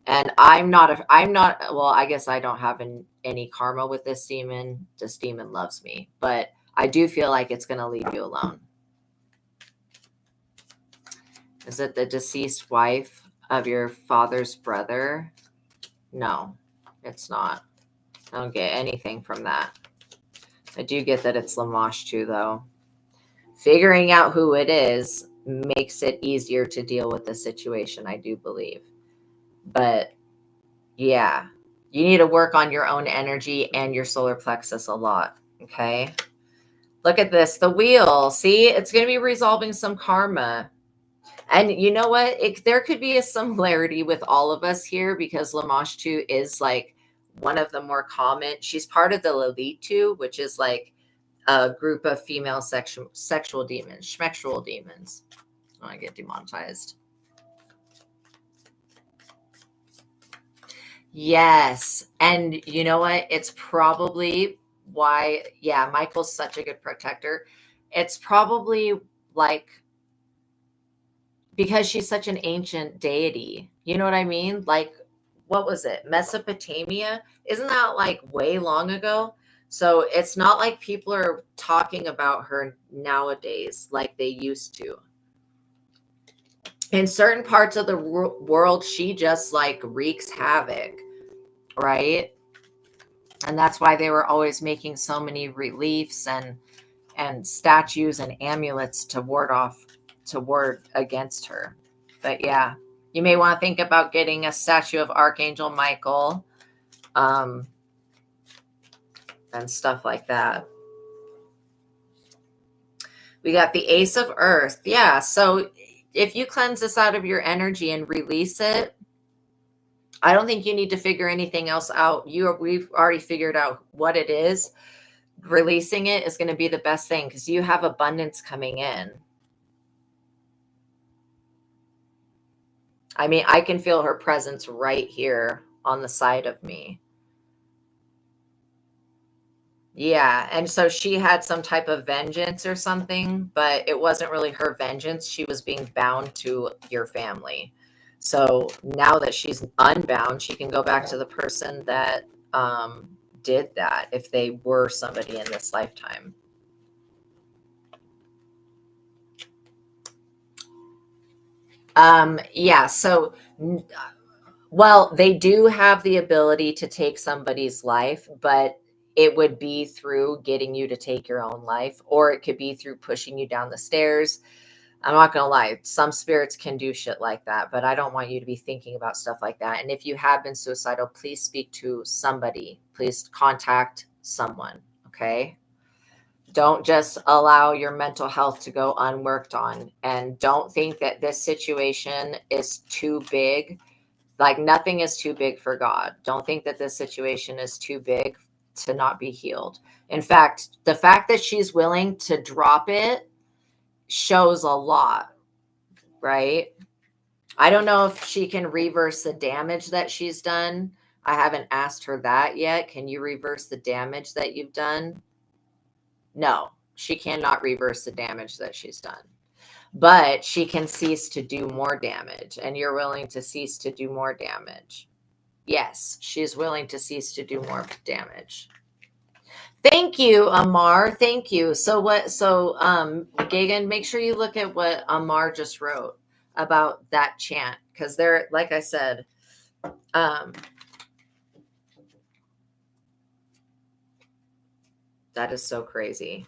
[SPEAKER 1] And well, I guess I don't have any karma with this demon. This demon loves me, but I do feel like it's going to leave you alone. Is it the deceased wife of your father's brother? No, it's not. I don't get anything from that. I do get that it's Lamash too, though. Figuring out who it is makes it easier to deal with the situation, I do believe. But yeah, you need to work on your own energy and your solar plexus a lot. Okay. Look at this, the wheel. See, it's going to be resolving some karma. And you know what? There could be a similarity with all of us here, because Lamashtu is like one of the more common. She's part of the Lalitu, which is like a group of female sexual demons, schmexual demons. Oh, I get demonetized. Yes. And you know what? It's probably why, yeah, Michael's such a good protector. It's probably like because she's such an ancient deity. You know what I mean? Like, what was it? Mesopotamia? Isn't that like way long ago? So it's not like people are talking about her nowadays like they used to. In certain parts of the world, she just like wreaks havoc, right? And that's why they were always making so many reliefs and statues and amulets to ward against her. But yeah, you may want to think about getting a statue of Archangel Michael, and stuff like that. We got the Ace of Earth. Yeah, so if you cleanse this out of your energy and release it, I don't think you need to figure anything else out. We've already figured out what it is. Releasing it is going to be the best thing because you have abundance coming in. I mean, I can feel her presence right here on the side of me. Yeah, and so she had some type of vengeance or something, but it wasn't really her vengeance. She was being bound to your family. So now that she's unbound, she can go back to the person that did that if they were somebody in this lifetime. Yeah, so well, they do have the ability to take somebody's life, but it would be through getting you to take your own life, or it could be through pushing you down the stairs. I'm not going to lie. Some spirits can do shit like that, but I don't want you to be thinking about stuff like that. And if you have been suicidal, please speak to somebody. Please contact someone. Okay. Don't just allow your mental health to go unworked on. And don't think that this situation is too big. Like nothing is too big for God. Don't think that this situation is too big to not be healed. In fact, the fact that she's willing to drop it shows a lot, right? I don't know if she can reverse the damage that she's done. I haven't asked her that yet. Can you reverse the damage that you've done? No, she cannot reverse the damage that she's done. But she can cease to do more damage, and you're willing to cease to do more damage. Yes, she's willing to cease to do more damage. Thank you, Amar. Thank you. So Gagan, make sure you look at what Amar just wrote about that chant, because they're, like I said, that is so crazy.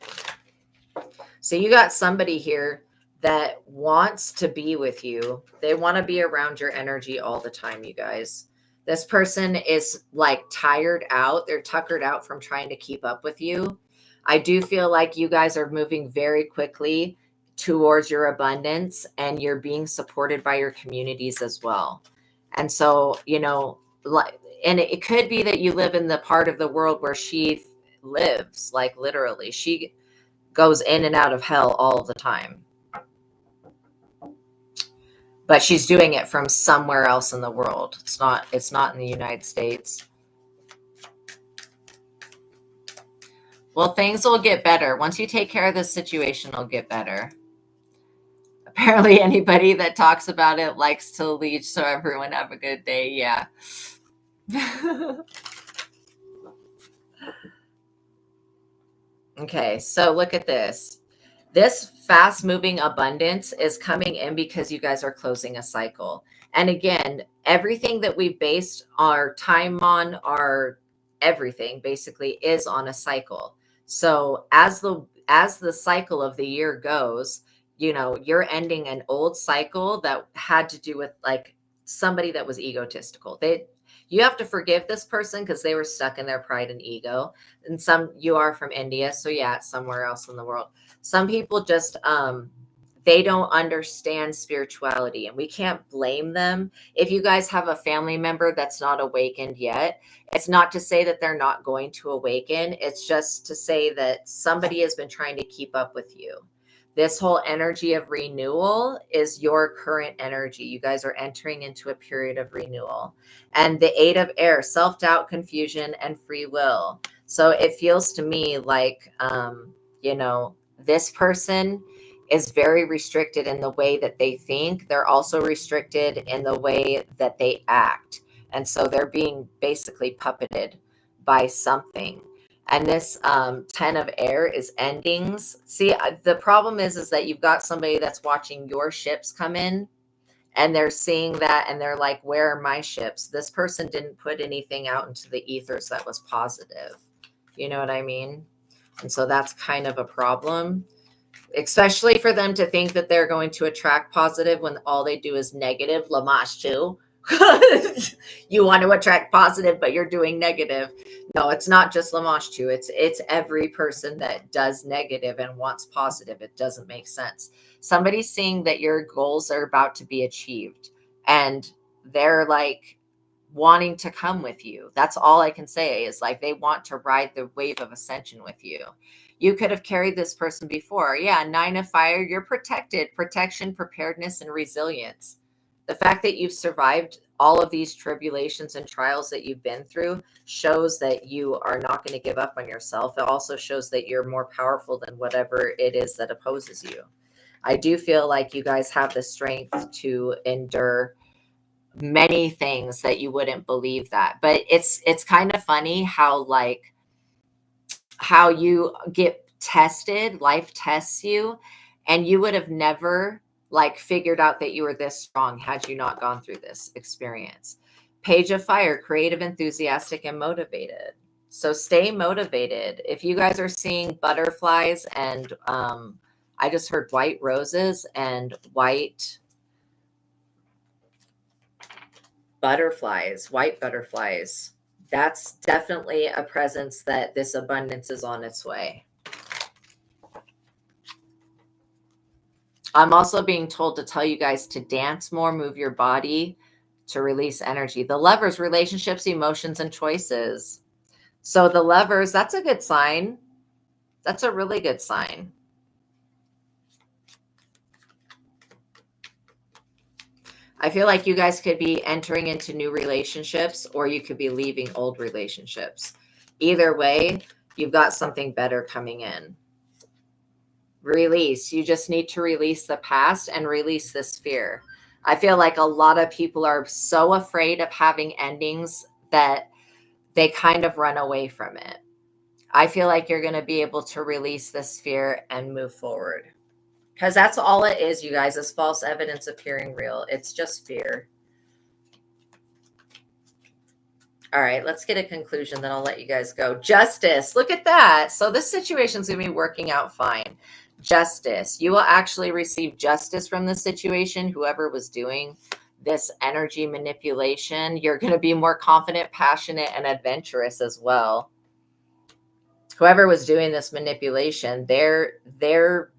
[SPEAKER 1] So you got somebody here that wants to be with you. They want to be around your energy all the time, you guys. This person is like tired out. They're tuckered out from trying to keep up with you. I do feel like you guys are moving very quickly towards your abundance, and you're being supported by your communities as well. And so, and it could be that you live in the part of the world where she lives, like literally. She goes in and out of hell all the time. But she's doing it from somewhere else in the world. It's not in the United States. Well, things will get better. Once you take care of this situation, it'll get better. Apparently anybody that talks about it likes to leech, so everyone have a good day. Yeah. Okay, so look at this. This fast-moving abundance is coming in because you guys are closing a cycle. And again, everything that we based our time on, our everything basically is on a cycle. So as the cycle of the year goes, you're ending an old cycle that had to do with like somebody that was egotistical. You have to forgive this person because they were stuck in their pride and ego. And you are from India, so yeah, it's somewhere else in the world. Some people just they don't understand spirituality, and we can't blame them. If you guys have a family member that's not awakened yet, it's not to say that they're not going to awaken. It's just to say that somebody has been trying to keep up with you. This whole energy of renewal is your current energy. You guys are entering into a period of renewal. And the 8 of air, self-doubt, confusion, and free will. So it feels to me like, this person is very restricted in the way that they think. They're also restricted in the way that they act. And so they're being basically puppeted by something. And this 10 of air is endings. See, the problem is that you've got somebody that's watching your ships come in, and they're seeing that and they're like, where are my ships? This person didn't put anything out into the ethers that was positive. You know what I mean? And so that's kind of a problem, especially for them to think that they're going to attract positive when all they do is negative. Lamash too. You want to attract positive, but you're doing negative. No, it's not just Lamash too. It's every person that does negative and wants positive. It doesn't make sense. Somebody's seeing that your goals are about to be achieved, and they're like wanting to come with you. That's all I can say, is like they want to ride the wave of ascension with you. You could have carried this person before. Yeah, 9 of fire, you're protected. Protection, preparedness, and resilience. The fact that you've survived all of these tribulations and trials that you've been through shows that you are not going to give up on yourself. It also shows that you're more powerful than whatever it is that opposes you. I do feel like you guys have the strength to endure many things that you wouldn't believe that. But it's kind of funny how you get tested, life tests you, and you would have never figured out that you were this strong had you not gone through this experience. Page of fire, creative, enthusiastic, and motivated. So stay motivated. If you guys are seeing butterflies and I just heard white roses and white butterflies, that's definitely a presence that this abundance is on its way. I'm also being told to tell you guys to dance more, move your body to release energy. The Lovers, relationships, emotions, and choices. So the Lovers, that's a good sign. That's a really good sign. I feel like you guys could be entering into new relationships, or you could be leaving old relationships. Either way, you've got something better coming in. Release. You just need to release the past and release this fear. I feel like a lot of people are so afraid of having endings that they kind of run away from it. I feel like you're going to be able to release this fear and move forward. Because that's all it is, you guys, is false evidence appearing real. It's just fear. All right, let's get a conclusion, then I'll let you guys go. Justice. Look at that. So this situation's going to be working out fine. Justice. You will actually receive justice from the situation, whoever was doing this energy manipulation. You're going to be more confident, passionate, and adventurous as well. Whoever was doing this manipulation, they're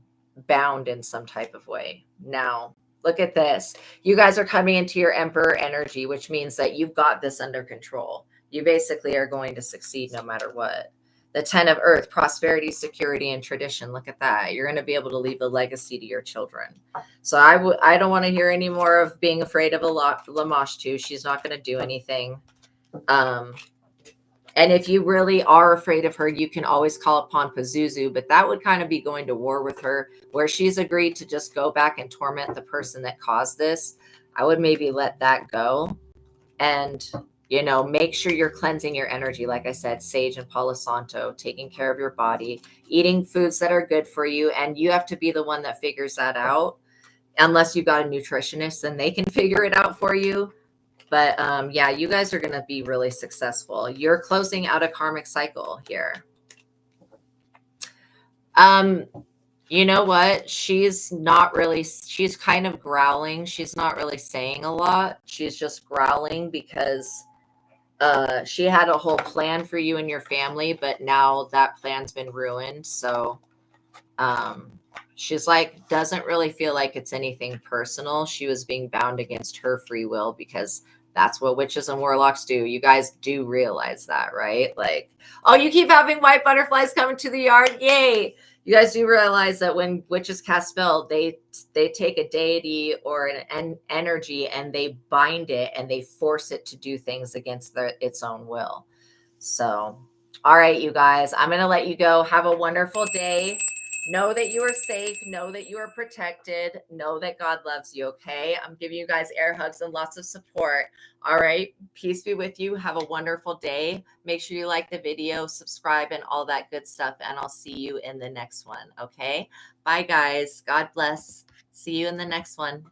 [SPEAKER 1] bound in some type of way. Now, Look at this. You guys are coming into your Emperor energy, which means that you've got this under control. You basically are going to succeed no matter what. The 10 of Earth, prosperity, security, and tradition. Look at that. You're going to be able to leave a legacy to your children. So I don't want to hear any more of being afraid of a Lamashtu. She's not going to do anything. And if you really are afraid of her, you can always call upon Pazuzu, but that would kind of be going to war with her, where she's agreed to just go back and torment the person that caused this. I would maybe let that go. And, you know, make sure you're cleansing your energy. Like I said, sage and Palo Santo, taking care of your body, eating foods that are good for you. And you have to be the one that figures that out. Unless you've got a nutritionist, then they can figure it out for you. But yeah, you guys are going to be really successful. You're closing out a karmic cycle here. You know what? She's kind of growling. She's not really saying a lot. She's just growling because she had a whole plan for you and your family, but now that plan's been ruined. So she's like, doesn't really feel like it's anything personal. She was being bound against her free will because that's what witches and warlocks do. You guys do realize that, right? Like, oh, you keep having white butterflies coming to the yard. Yay. You guys do realize that when witches cast spell, they take a deity or an energy and they bind it and they force it to do things against its own will. So, all right, you guys, I'm going to let you go. Have a wonderful day. Know that you are safe. Know that you are protected. Know that God loves you, okay? I'm giving you guys air hugs and lots of support. All right. Peace be with you. Have a wonderful day. Make sure you like the video, subscribe, and all that good stuff. And I'll see you in the next one, okay? Bye, guys. God bless. See you in the next one.